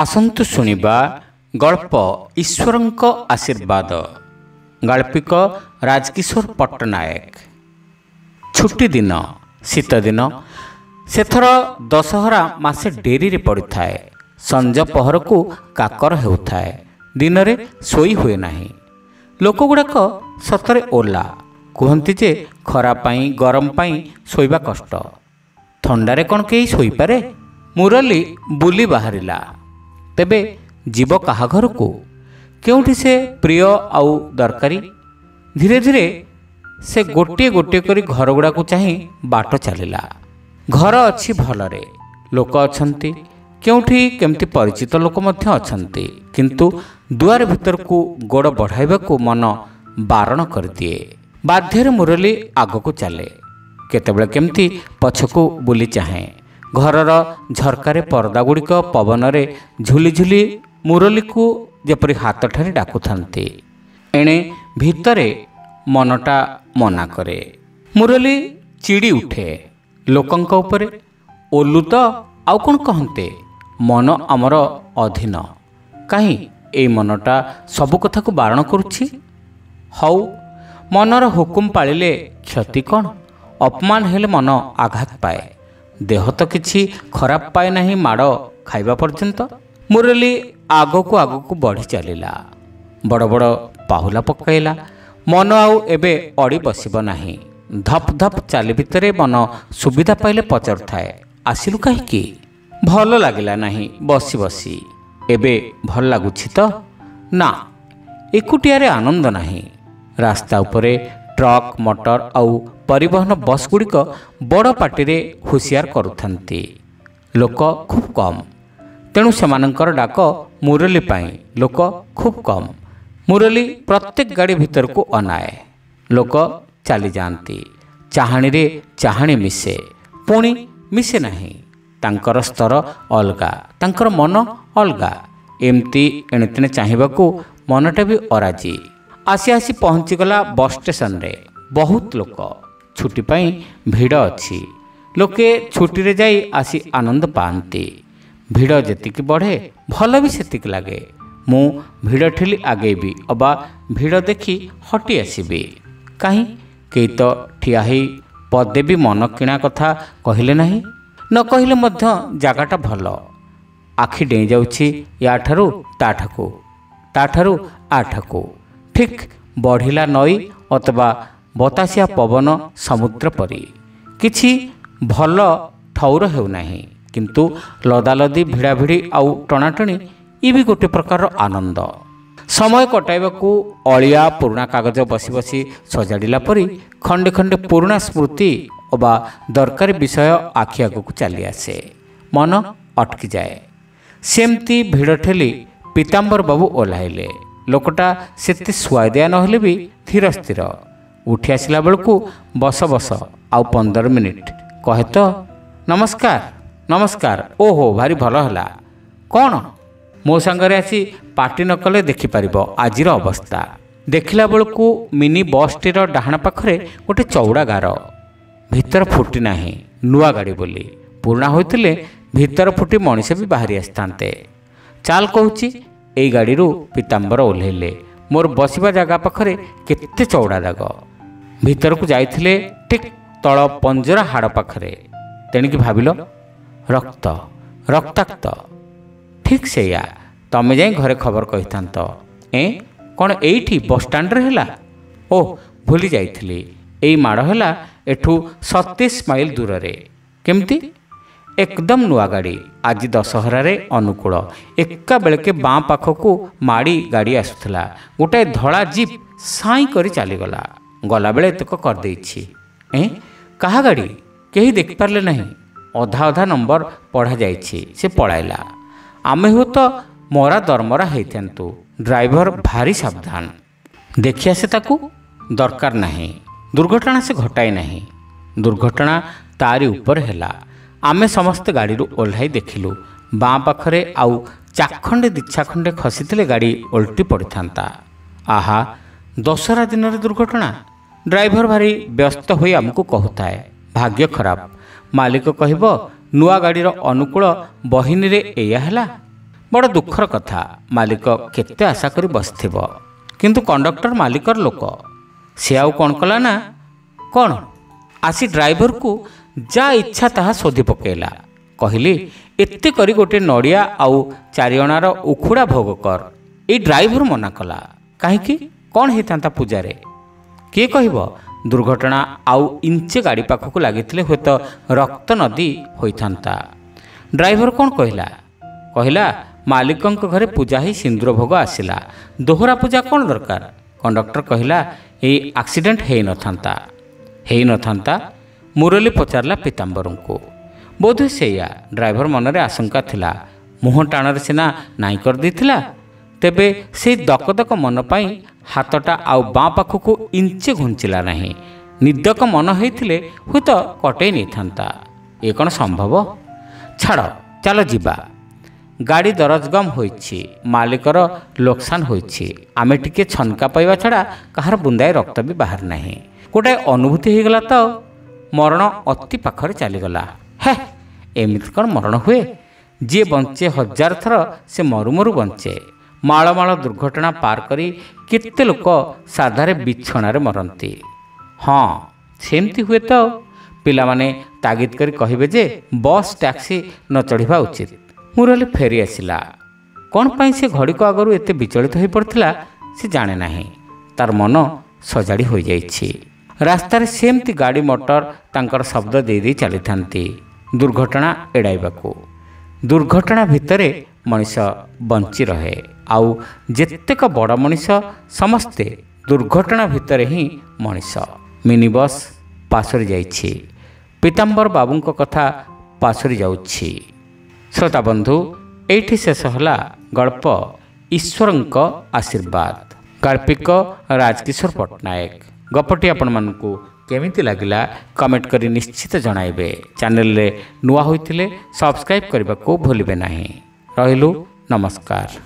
ଆସନ୍ତୁ ଶୁଣିବା ଗଳ୍ପ ଈଶ୍ୱରଙ୍କ ଆଶୀର୍ବାଦ। ଗାଳ୍ପିକ ରାଜକିଶୋର ପଟ୍ଟନାୟକ। ଛୁଟି ଦିନ, ଶୀତ ଦିନ। ସେଥର ଦଶହରା ମାସେ ଡେରିରେ ପଡ଼ିଥାଏ। ସଞ୍ଜ ପହରକୁ କାକର ହେଉଥାଏ। ଦିନରେ ଶୋଇ ହୁଏ ନାହିଁ। ଲୋକଗୁଡ଼ାକ ସତରେ ଓଲା। କୁହନ୍ତି ଯେ ଖରା ପାଇଁ ଗରମ ପାଇଁ ଶୋଇବା କଷ୍ଟ। ଥଣ୍ଡାରେ କ'ଣ କେହି ଶୋଇପାରେ? ମୁରଲି ବୁଲି ବାହାରିଲା। ତେବେ ଯିବ କାହା ଘରକୁ? କେଉଁଠି ସେ ପ୍ରିୟ ଆଉ ଦରକାରୀ? ଧୀରେ ଧୀରେ ସେ ଗୋଟିଏ ଗୋଟିଏ କରି ଘରଗୁଡ଼ାକୁ ଚାହିଁ ବାଟ ଚାଲିଲା। ଘର ଅଛି ଭଲରେ, ଲୋକ ଅଛନ୍ତି, କେଉଁଠି କେମିତି ପରିଚିତ ଲୋକ ମଧ୍ୟ ଅଛନ୍ତି। କିନ୍ତୁ ଦୁଆର ଭିତରକୁ ଗୋଡ଼ ବଢ଼ାଇବାକୁ ମନ ବାରଣ କରିଦିଏ। ବାଧ୍ୟରେ ମୁରଲି ଆଗକୁ ଚାଲେ। କେତେବେଳେ କେମିତି ପଛକୁ ବୁଲି ଚାହେଁ। ଘରର ଝରକାରେ ପର୍ଦ୍ଦାଗୁଡ଼ିକ ପବନରେ ଝୁଲି ଝୁଲି ମୁରଲିକୁ ଯେପରି ହାତଠାରି ଡାକୁଥାନ୍ତି। ଏଣେ ଭିତରେ ମନଟା ମନା କରେ। ମୁରଲି ଚିଡ଼ି ଉଠେ ଲୋକଙ୍କ ଉପରେ। ଓଲୁ ତ ଆଉ କ'ଣ କହନ୍ତେ? ମନ ଆମର ଅଧୀନ। କାହିଁ ଏଇ ମନଟା ସବୁ କଥାକୁ ବାରଣ କରୁଛି? ହଉ, ମନର ହୁକୁମ ପାଳିଲେ କ୍ଷତି କ'ଣ? ଅପମାନ ହେଲେ ମନ ଆଘାତ ପାଏ। ଦେହ ତ କିଛି ଖରାପ ପାଏ ନାହିଁ ମାଡ଼ ଖାଇବା ପର୍ଯ୍ୟନ୍ତ। ମୁରଲି ଆଗକୁ ଆଗକୁ ବଢ଼ି ଚାଲିଲା। ବଡ଼ ବଡ଼ ପାହୁଲା ପକାଇଲା। ମନ ଆଉ ଏବେ ଅଡ଼ି ବସିବ ନାହିଁ। ଧପ୍ ଧପ୍ ଚାଲି ଭିତରେ ମନ ସୁବିଧା ପାଇଲେ ପଚାରୁଥାଏ, ଆସିଲୁ କାହିଁକି? ଭଲ ଲାଗିଲା ନାହିଁ ବସି ବସି। ଏବେ ଭଲ ଲାଗୁଛି ତ? ନା, ଏକୁଟିଆରେ ଆନନ୍ଦ ନାହିଁ। ରାସ୍ତା ଉପରେ ଟ୍ରକ୍, ମଟର ଆଉ ପରିବହନ ବସ୍ ଗୁଡ଼ିକ ବଡ଼ ପାଟିରେ ହୁସିଆର କରୁଥାନ୍ତି। ଲୋକ ଖୁବ୍ କମ୍। ତେଣୁ ସେମାନଙ୍କର ଡାକ ମୁରଲି ପାଇଁ ଲୋକ ଖୁବ୍ କମ୍। ମୁରଲି ପ୍ରତ୍ୟେକ ଗାଡ଼ି ଭିତରକୁ ଅନାଏ। ଲୋକ ଚାଲିଯାଆନ୍ତି। ଚାହାଣୀରେ ଚାହାଣୀ ମିଶେ, ପୁଣି ମିଶେ ନାହିଁ। ତାଙ୍କର ସ୍ତର ଅଲଗା, ତାଙ୍କର ମନ ଅଲଗା। ଏମିତି ଏଣେତେଣେ ଚାହିଁବାକୁ ମନଟା ବି ଅରାଜି। ଆସି ଆସି ପହଞ୍ଚିଗଲା ବସ୍ ଷ୍ଟେସନରେ। ବହୁତ ଲୋକ। ଛୁଟି ପାଇଁ ଭିଡ଼ ଅଛି। ଲୋକେ ଛୁଟିରେ ଯାଇ ଆସି ଆନନ୍ଦ ପାଆନ୍ତି। ଭିଡ଼ ଯେତିକି ବଢ଼େ ଭଲ ବି ସେତିକି ଲାଗେ। ମୁଁ ଭିଡ଼ ଠେଲି ଆଗେଇବି ଅବା ଭିଡ଼ ଦେଖି ହଟି ଆସିବି। କାହିଁ କେହି ତ ଠିଆ ହେଇ ପଦେ ବି ମନ କିଣା କଥା କହିଲେ ନାହିଁ। ନ କହିଲେ ମଧ୍ୟ ଜାଗାଟା ଭଲ। ଆଖି ଡେଇଁ ଯାଉଛି ୟାଠାରୁ ତାଠାକୁ, ତାଠାରୁ ଆଠାକୁ। ଠିକ୍ ବଢ଼ିଲା ନଈ ଅଥବା ବତାସିଆ ପବନ ସମୁଦ୍ର ପରି। କିଛି ଭଲ ଠଉର ହେଉନାହିଁ। କିନ୍ତୁ ଲଦାଲଦି, ଭିଡ଼ାଭିଡ଼ି ଆଉ ଟଣାଟଣି ଇଏ ବି ଗୋଟିଏ ପ୍ରକାରର ଆନନ୍ଦ। ସମୟ କଟାଇବାକୁ ଅଳିଆ ପୁରୁଣା କାଗଜ ବସି ବସି ସଜାଡ଼ିଲା ପରି ଖଣ୍ଡେ ଖଣ୍ଡେ ପୁରୁଣା ସ୍ମୃତି ଅବା ଦରକାରୀ ବିଷୟ ଆଖି ଆଗକୁ ଚାଲି ଆସେ। ମନ ଅଟକିଯାଏ। ସେମିତି ଭିଡ଼ ଠେଲି ପୀତାମ୍ବର ବାବୁ ଓହ୍ଲାଇଲେ। ଲୋକଟା ସେତେ ସୁଆଦିଆ ନହେଲେ ବି ଧୀର ସ୍ଥିର। ଉଠି ଆସିଲା ବେଳକୁ ବସ ବସ, ଆଉ 15 ମିନିଟ୍। କହେ ତ, ନମସ୍କାର ନମସ୍କାର। ଓହୋ, ଭାରି ଭଲ ହେଲା। କ'ଣ? ମୋ ସାଙ୍ଗରେ ଆସି ପାର୍ଟି ନ କଲେ ଦେଖିପାରିବ ଆଜିର ଅବସ୍ଥା। ଦେଖିଲା ବେଳକୁ ମିନି ବସ୍ଟିର ଡାହାଣ ପାଖରେ ଗୋଟେ ଚଉଡ଼ା ଗାର। ଭିତର ଫୁଟି ନାହିଁ। ନୂଆ ଗାଡ଼ି ବୋଲି। ପୁରୁଣା ହୋଇଥିଲେ ଭିତର ଫୁଟି ମଣିଷ ବି ବାହାରି ଆସିଥାନ୍ତେ। ଚାଲ କହୁଛି। ଏଇ ଗାଡ଼ିରୁ ପୀତାମ୍ବର ଓହ୍ଲେଇଲେ। ମୋର ବସିବା ଜାଗା ପାଖରେ କେତେ ଚଉଡ଼ା ଦାଗ। ଭିତରକୁ ଯାଇଥିଲେ ଠିକ୍ ତଳ ପଞ୍ଜରା ହାଡ଼ ପାଖରେ। ତେଣିକି ଭାବିଲ, ରକ୍ତ, ରକ୍ତାକ୍ତ। ଠିକ୍ ସେଇଆ। ତମେ ଯାଇ ଘରେ ଖବର କହିଥାନ୍ତ। କ'ଣ ଏଇଠି ବସ୍ଷ୍ଟାଣ୍ଡରେ ହେଲା? ଓଃ, ଭୁଲି ଯାଇଥିଲି। ଏଇ ମାଡ଼ ହେଲା ଏଠୁ 37 ମାଇଲ ଦୂରରେ। କେମିତି? ଏକଦମ ନୂଆ ଗାଡ଼ି। ଆଜି ଦଶହରାରେ ଅନୁକୂଳ। ଏକା ବେଳକେ ବାଁ ପାଖକୁ ମାଡ଼ି ଗାଡ଼ି ଆସୁଥିଲା। ଗୋଟାଏ ଧଳା ଜିପ୍ ସାଇଁ କରି ଚାଲିଗଲା। ଗଲାବେଳେ ଏତକ କରିଦେଇଛି। କାହା ଗାଡ଼ି? କେହି ଦେଖିପାରିଲେ ନାହିଁ। ଅଧା ଅଧା ନମ୍ବର ପଢ଼ାଯାଇଛି। ସେ ପଳାଇଲା। ଆମେ ହୁଏତ ମରା ଦରମରା ହେଇଥାନ୍ତୁ। ଡ୍ରାଇଭର ଭାରି ସାବଧାନ। ଦେଖି ଆସେ ତାକୁ। ଦରକାର ନାହିଁ। ଦୁର୍ଘଟଣା ସେ ଘଟାଇ ନାହିଁ। ଦୁର୍ଘଟଣା ତାରି ଉପରେ ହେଲା। ଆମେ ସମସ୍ତେ ଗାଡ଼ିରୁ ଓହ୍ଲାଇ ଦେଖିଲୁ। ବାଁ ପାଖରେ ଆଉ ଚାଖଣ୍ଡେ ଦିଛାଖଣ୍ଡେ ଖସିଥିଲେ ଗାଡ଼ି ଓଲଟି ପଡ଼ିଥାନ୍ତା। ଆହା, ଦଶହରା ଦିନରେ ଦୁର୍ଘଟଣା। ଡ୍ରାଇଭର ଭାରି ବ୍ୟସ୍ତ ହୋଇ ଆମକୁ କହୁଥାଏ, ଭାଗ୍ୟ ଖରାପ। ମାଲିକ କହିବ, ନୂଆ ଗାଡ଼ିର ଅନୁକୂଳ ବହିନୀରେ ଏଇଆ ହେଲା। बड़ दुखर कथा मालिक केते आशा करी बसिथिब किंतु कंडक्टर मालिकर लोक से आउ कौन कला ना कौन आसी ड्राइवर को जा इच्छा ताहा शोधि पकेला कहली एते करी गोटे नड़िया आउ चारिअणार उखुड़ा भोग कर। ए ड्राइवर मना कला कहीं कौन होता पूजारे किए कह दुर्घटना आउ इंचे गाड़ी पाखक लगी हुए तो रक्त नदी होता। ड्राइवर कौन कहला कहला मालिकों घरे पूजा ही सिंदूर भोग आसला दोहरा पूजा कौन दरकार। कंडक्टर कहला ये एक्सीडेंट हो नथा मुरली पचारला पीताम्बर को बोध से ड्राइवर मनरे आशंका थिला मुह टाणर सीना नाई कर देथिला तेबे से दकदक मन पाई हाथटा आउ बाँ पाखक इंचे घुंचिला नहीं निदक मन होइथिले हुए तो कटई नहीं था ये कौन संभव छाड़ चलो जीवा गाड़ी दरजगम होइछि मालिकर लोकसान होइछि आमे टिके छनका पाइबा छड़ा कहार बुंदाए रक्त भी बाहर नहीं गोटे अनुभूति हो गला तो मरण अति पाखरे चलीगला। हे एमिति कौन मरण हुए जी बंचे हजार थर से मरु मरु बंचे माळमाळ दुर्घटना पार करी केते लोक साधारे बिछणारे मरती। हाँ सेमती हुए तो पिला माने तागिद करी कहिबे जे बस टैक्सी न चढ़िबा उचित। मुरली फेरी आसिला कौन पाई से घड़ी को आगरू एते विचलित हो पड़थिला से जाने नहीं तार मन सजाड़ी हो जाइछि। रास्तार सेमती गाड़ी मोटर तांकर शब्द दे दे चली थांती दुर्घटना एड़ाइबाकू। दुर्घटना भितरे मनीष बंची रहे आउ जेतेक बड़ मनीष समस्ते दुर्घटना भितरे ही मनीष। मिनी बस पासरी जाइछि पीताम्बर बाबूंको कथा पासरी जाउछि। श्रोता बंधु एठी शेष होला गल्प ईश्वरंको आशीर्वाद गाल्पिक राजकिशोर पट्टनायक। गपटी आपण मानकू केमिति लागिला कमेंट करी निश्चित जणाइबे। चैनल रे नुआ होइथिले सब्सक्राइब करबा को भूलिबे नाही। रहिलु नमस्कार।